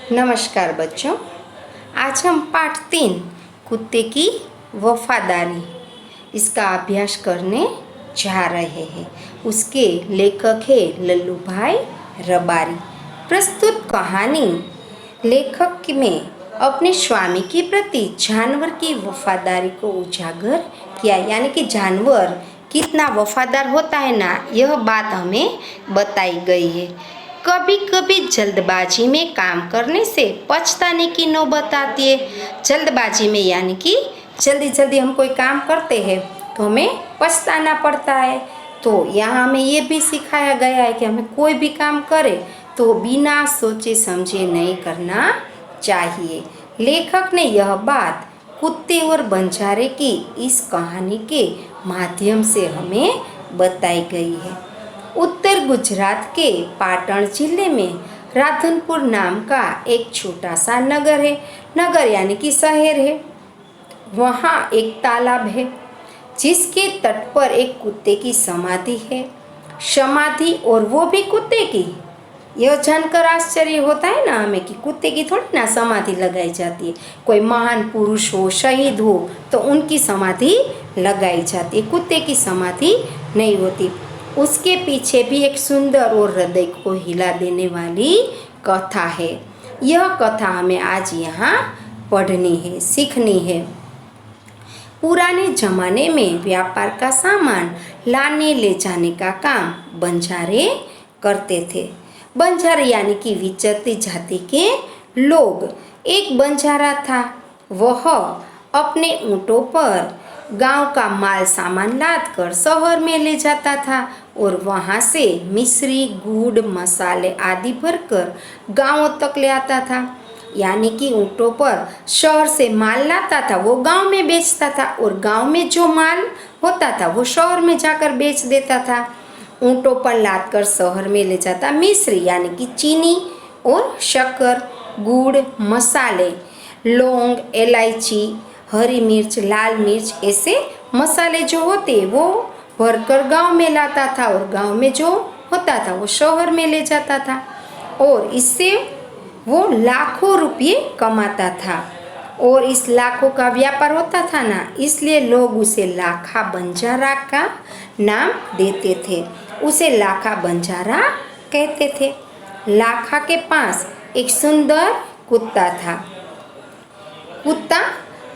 नमस्कार बच्चों। आज हम पाठ 3 कुत्ते की वफादारी इसका अभ्यास करने जा रहे हैं। उसके लेखक है लल्लू भाई रबारी। प्रस्तुत कहानी लेखक में अपने स्वामी के प्रति जानवर की वफादारी को उजागर किया, यानी कि जानवर कितना वफादार होता है ना, यह बात हमें बताई गई है। कभी कभी जल्दबाजी में काम करने से पछताने की नौबत आती है। जल्दबाजी में यानी कि जल्दी जल्दी हम कोई काम करते हैं तो हमें पछताना पड़ता है। तो यहाँ हमें ये भी सिखाया गया है कि हमें कोई भी काम करे तो बिना सोचे समझे नहीं करना चाहिए। लेखक ने यह बात कुत्ते और बंजारे की इस कहानी के माध्यम से हमें बताई गई है। उत्तर गुजरात के पाटण जिले में राधनपुर नाम का एक छोटा सा नगर है। नगर यानी कि शहर है। वहाँ एक तालाब है जिसके तट पर एक कुत्ते की समाधि है। समाधि और वो भी कुत्ते की। यह जानकर आश्चर्य होता है ना हमें कि कुत्ते की थोड़ी ना समाधि लगाई जाती है। कोई महान पुरुष हो, शहीद हो तो उनकी समाधि लगाई जाती है, कुत्ते की समाधि नहीं होती। उसके पीछे भी एक सुंदर और हृदय को हिला देने वाली कथा है। यह कथा हमें आज यहाँ पढ़नी है, सीखनी है। पुराने जमाने में व्यापार का सामान लाने ले जाने का काम बंजारे करते थे। बंजारे यानी कि विचरती जाति के लोग। एक बंजारा था, वह अपने ऊँटों पर गांव का माल सामान लाद कर शहर में ले जाता था और वहां से मिश्री, गुड़, मसाले आदि भरकर गांवों तक ले आता था। यानी कि ऊँटों पर शहर से माल लाता था, वो गांव में बेचता था और गांव में जो माल होता था वो शहर में जाकर बेच देता था। ऊँटों पर लाद कर शहर में ले जाता मिश्री यानी कि चीनी और शक्कर, गुड़, मसाले, लौंग, इलायची, हरी मिर्च, लाल मिर्च, ऐसे मसाले जो होते वो भरकर गांव में लाता था और गांव में जो होता था वो शहर में ले जाता था और इससे वो लाखों रुपये कमाता था। और इस लाखों का व्यापार होता था ना, इसलिए लोग उसे लाखा बंजारा का नाम देते थे। उसे लाखा बंजारा कहते थे। लाखा के पास एक सुंदर कुत्ता था। कुत्ता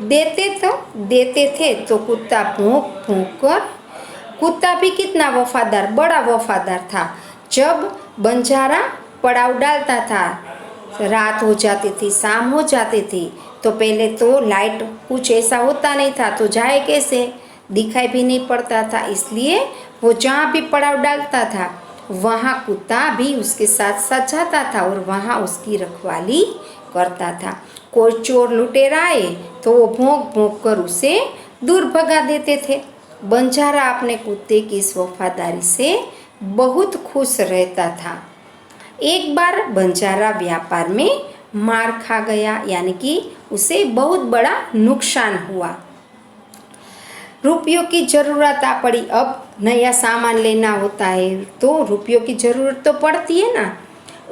देते थे तो कुत्ता भौंक भौंक कर, कुत्ता भी कितना वफादार, बड़ा वफादार था। जब बंजारा पड़ाव डालता था, रात हो जाती थी, शाम हो जाती थी, तो पहले तो लाइट कुछ ऐसा होता नहीं था तो जाए कैसे, दिखाई भी नहीं पड़ता था। इसलिए वो जहाँ भी पड़ाव डालता था वहाँ कुत्ता भी उसके साथ साथ जाता था और वहाँ उसकी रखवाली करता था। कोई चोर लुटेरा आए तो वो भौंक भौंक कर उसे दूर भगा देते थे। बंजारा अपने कुत्ते की इस वफादारी से बहुत खुश रहता था। एक बार बंजारा व्यापार में मार खा गया, यानी कि उसे बहुत बड़ा नुकसान हुआ। रुपयों की ज़रूरत आ पड़ी। अब नया सामान लेना होता है तो रुपयों की ज़रूरत तो पड़ती है ना,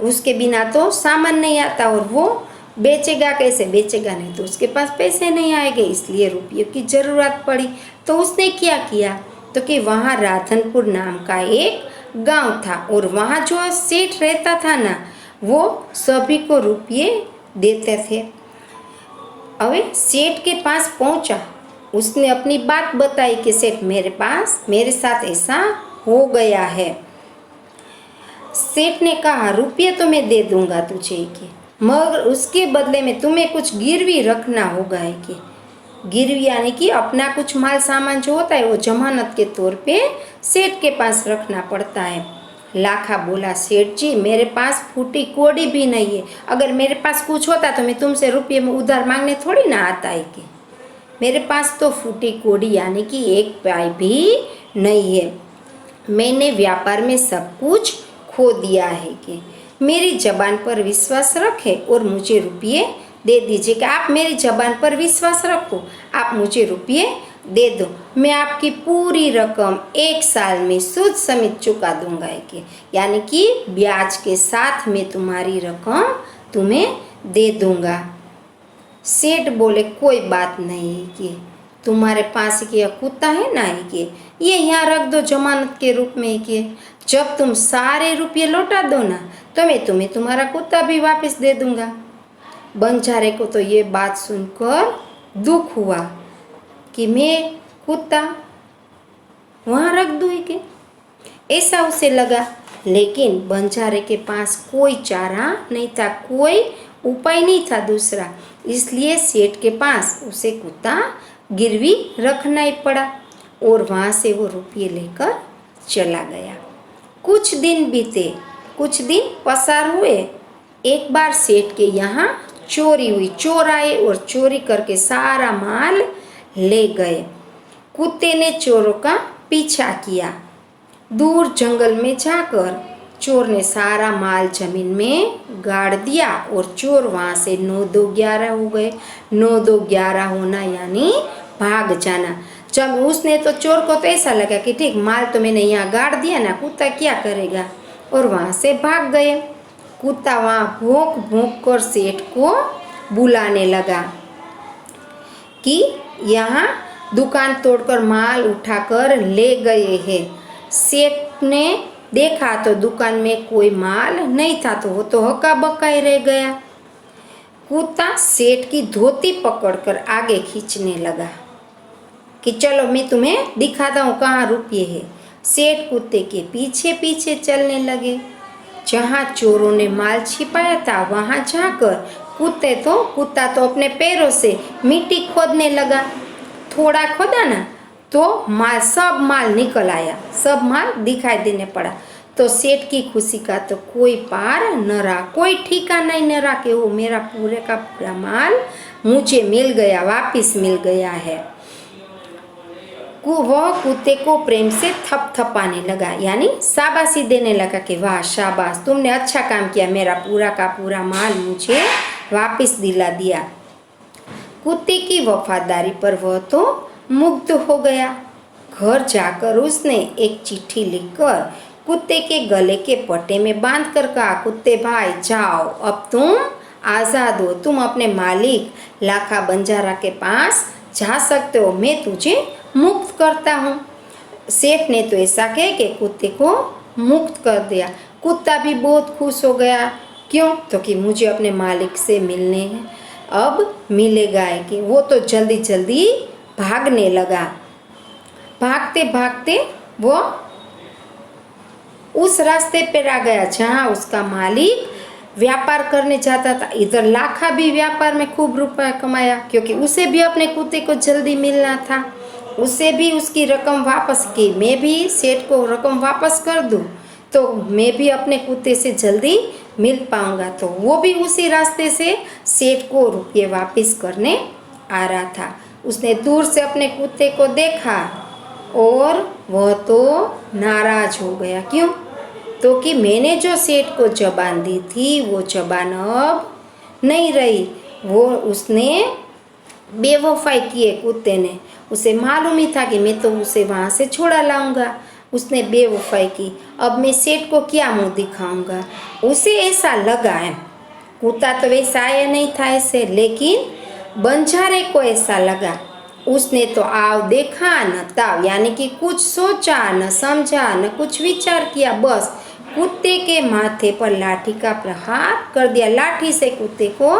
उसके बिना तो सामान नहीं आता और वो बेचेगा कैसे, बेचेगा नहीं तो उसके पास पैसे नहीं आएंगे, इसलिए रुपयों की ज़रूरत पड़ी। तो उसने क्या किया तो कि वहाँ राधनपुर नाम का एक गांव था और वहाँ जो सेठ रहता था ना, वो सभी को रुपये देते थे। अबे सेठ के पास पहुँचा, उसने अपनी बात बताई कि सेठ मेरे साथ ऐसा हो गया है। सेठ ने कहा रुपये तो मैं दे दूंगा तुझे कि, मगर उसके बदले में तुम्हें कुछ गिरवी रखना होगा है कि। गिरवी यानी कि अपना कुछ माल सामान जो होता है वो जमानत के तौर पे सेठ के पास रखना पड़ता है। लाखा बोला सेठ जी मेरे पास फूटी कोड़ी भी नहीं है, अगर मेरे पास कुछ होता तो मैं तुमसे रुपये में उधार मांगने थोड़ी ना आता है कि। मेरे पास तो फूटी कोड़ी यानी कि एक पाई भी नहीं है। मैंने व्यापार में सब कुछ खो दिया है कि मेरी जबान पर विश्वास रखे और मुझे रुपये दे दीजिए कि आप मेरी जबान पर विश्वास रखो, आप मुझे रुपये दे दो, मैं आपकी पूरी रकम 1 साल में सूद समेत चुका दूंगा कि, यानी कि ब्याज के साथ मैं तुम्हारी रकम तुम्हें दे दूंगा। सेठ बोले कोई बात नहीं है कि तुम्हारे पास कि कुत्ता है ना है कि ये यहाँ रख दो जमानत के रूप में कि जब तुम सारे रुपये लौटा दो ना तो मैं तुम्हें तुम्हारा कुत्ता भी वापस दे दूंगा। बंजारे को तो ये बात सुनकर दुख हुआ कि मैं कुत्ता वहाँ रख दूँ कि ऐसा उसे लगा। लेकिन बंजारे के पास कोई चारा नहीं था, कोई उपाय नहीं था दूसरा, इसलिए सेठ के पास उसे कुत्ता गिरवी रखना ही पड़ा और वहाँ से वो रुपये लेकर चला गया। कुछ दिन बीते, कुछ दिन पसार हुए। एक बार सेठ के यहाँ चोरी हुई। चोर आए और चोरी करके सारा माल ले गए। कुत्ते ने चोरों का पीछा किया। दूर जंगल में जाकर चोर ने सारा माल जमीन में गाड़ दिया और चोर वहाँ से 9-2-11 हो गए। 9-2-11 होना यानी भाग जाना। जब उसने तो चोर को तो ऐसा लगा कि ठीक माल तो मैंने यहाँ गाड़ दिया ना, कुत्ता क्या करेगा, और वहाँ से भाग गए। कुत्ता वहाँ भौंक भौंक कर सेठ को बुलाने लगा कि यहाँ दुकान तोड़कर माल उठाकर ले गए हैं। सेठ ने देखा तो दुकान में कोई माल नहीं था, तो वो तो हक्का बक्का ही रह गया। कुत्ता सेठ की धोती पकड़कर आगे खींचने लगा कि चलो मैं तुम्हें दिखाता हूँ कहाँ रुपये है। सेठ कुत्ते के पीछे पीछे चलने लगे। जहाँ चोरों ने माल छिपाया था वहाँ जाकर कुत्ता तो अपने पैरों से मिट्टी खोदने लगा। थोड़ा खोदा ना तो सब माल निकल आया, सब माल दिखाई देने पड़ा। तो सेठ की खुशी का तो कोई पार न रहा, कोई ठिकाना नहीं रहा कि वो मेरा पूरे का पूरा माल मुझे मिल गया, वापिस मिल गया है। वह कुत्ते को प्रेम से थपथपाने लगा, यानी शाबाशी देने लगा कि वाह शाबाश, तुमने अच्छा काम किया, मेरा पूरा का पूरा माल मुझे वापस दिला दिया। कुत्ते की वफादारी पर वह तो मुग्ध हो गया। घर जाकर उसने एक चिट्ठी लिखकर कुत्ते के गले के पट्टे में बांध कर कहा, कुत्ते भाई जाओ, अब तुम आज़ाद हो, तुम अपने मालिक लाखा बंजारा के पास जा सकते हो, मैं तुझे मुक्त करता हूँ। सेठ ने तो ऐसा कह के कुत्ते को मुक्त कर दिया। कुत्ता भी बहुत खुश हो गया। क्यों? तो कि मुझे अपने मालिक से मिलने हैं, अब मिलेगा है कि वो तो जल्दी जल्दी भागने लगा। भागते भागते वो उस रास्ते पर आ गया जहाँ उसका मालिक व्यापार करने जाता था। इधर लाखा भी व्यापार में खूब रुपया कमाया, क्योंकि उसे भी अपने कुत्ते को जल्दी मिलना था। उसे भी उसकी रकम वापस की, मैं भी सेठ को रकम वापस कर दूं तो मैं भी अपने कुत्ते से जल्दी मिल पाऊंगा। तो वो भी उसी रास्ते से सेठ को रुपये वापस करने आ रहा था। उसने दूर से अपने कुत्ते को देखा और वह तो नाराज हो गया। क्यों? तो कि मैंने जो सेठ को जबान दी थी वो जबान अब नहीं रही। वो उसने बेवफाई किए कुत्ते ने। उसे मालूम ही था कि मैं तो उसे वहाँ से छोड़ा लाऊंगा। उसने बेवफाई की। अब मैं सेठ को क्या मुंह दिखाऊंगा? उसे ऐसा लगा है। कुत्ता तो वैसा आया नहीं था ऐसे, लेकिन बंजारे को ऐसा लगा। उसने तो आव देखा न ताव, यानी कि कुछ सोचा न समझा न कुछ विचार किया, बस कुत्ते के माथे पर लाठी का प्रहार कर दिया। लाठी से कुत्ते को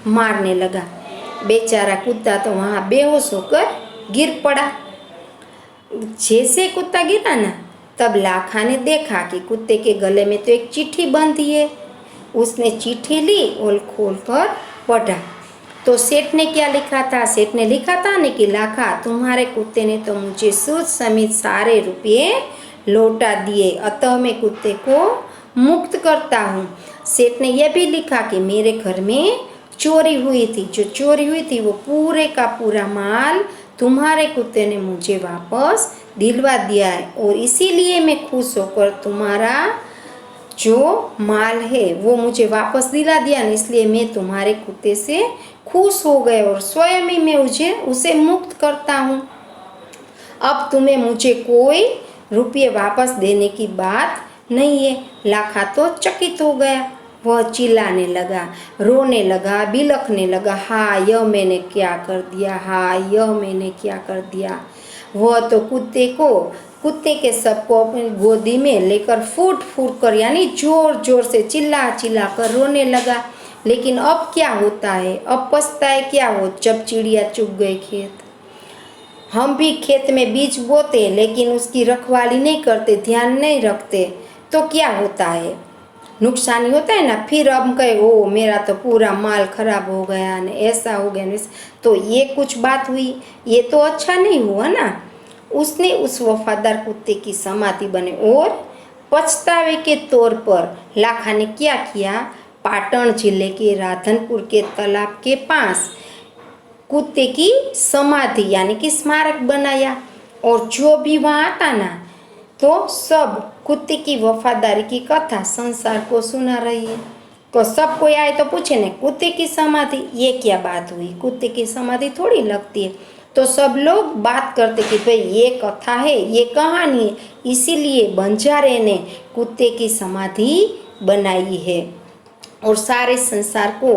मारने लगा। बेचारा कुत्ता तो वहाँ बेहोश होकर गिर पड़ा। जैसे कुत्ता गिरा ना, तब लाखा ने देखा कि कुत्ते के गले में तो एक चिट्ठी बंधी है। उसने चिट्ठी ली और खोल कर पढ़ा तो सेठ ने क्या लिखा था? सेठ ने लिखा था ना कि लाखा, तुम्हारे कुत्ते ने तो मुझे सूद समेत सारे रुपये लौटा दिए, अतः मैं कुत्ते को मुक्त करता हूँ। सेठ ने यह भी लिखा कि मेरे घर में चोरी हुई थी, जो चोरी हुई थी वो पूरे का पूरा माल तुम्हारे कुत्ते ने मुझे वापस दिलवा दिया है, और इसीलिए मैं खुश होकर तुम्हारा जो माल है वो मुझे वापस दिला दिया, इसलिए मैं तुम्हारे कुत्ते से खुश हो गए और स्वयं ही मैं उसे मुक्त करता हूँ। अब तुम्हें मुझे कोई रुपये वापस देने की बात नहीं है। लाखा तो चकित हो गया। वह चिल्लाने लगा, रोने लगा, बिलखने लगा, हाँ यह मैंने क्या कर दिया, हाँ यह मैंने क्या कर दिया। वह तो कुत्ते के सबको अपनी गोदी में लेकर फूट फूट कर यानी जोर जोर से चिल्ला चिल्ला कर रोने लगा। लेकिन अब क्या होता है, अब पछताए क्या हो जब चिड़िया चुग गई खेत। हम भी खेत में बीज बोते लेकिन उसकी रखवाली नहीं करते, ध्यान नहीं रखते, तो क्या होता है, नुकसान ही होता है ना। फिर हम कहे ओ मेरा तो पूरा माल खराब हो गया ने, ऐसा हो गया ने, तो ये कुछ बात हुई, ये तो अच्छा नहीं हुआ ना। उसने उस वफादार कुत्ते की समाधि बने और पछतावे के तौर पर लाखा ने क्या किया, पाटन जिले के राधनपुर के तालाब के पास कुत्ते की समाधि यानी कि स्मारक बनाया। और जो भी वहाँ आता ना तो सब कुत्ते की वफादारी की कथा संसार को सुना रही है। तो सब कोई आए तो पूछे ना कुत्ते की समाधि ये क्या बात हुई, कुत्ते की समाधि थोड़ी लगती है। तो सब लोग बात करते कि भाई ये कथा है, ये कहानी है, इसीलिए बंजारे ने कुत्ते की समाधि बनाई है। और सारे संसार को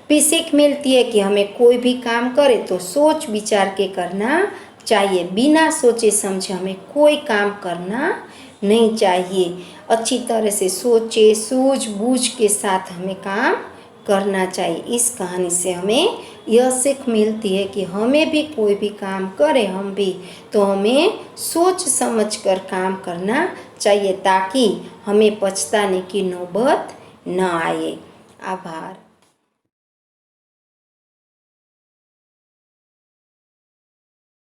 भी सीख मिलती है कि हमें कोई भी काम करे तो सोच विचार के करना चाहिए, बिना सोचे समझे हमें कोई काम करना नहीं चाहिए। अच्छी तरह से सोचे सूझबूझ के साथ हमें काम करना चाहिए। इस कहानी से हमें यह सीख मिलती है कि हमें भी कोई भी काम करें हम भी तो हमें सोच समझ कर काम करना चाहिए ताकि हमें पछताने की नौबत न आए। आभार।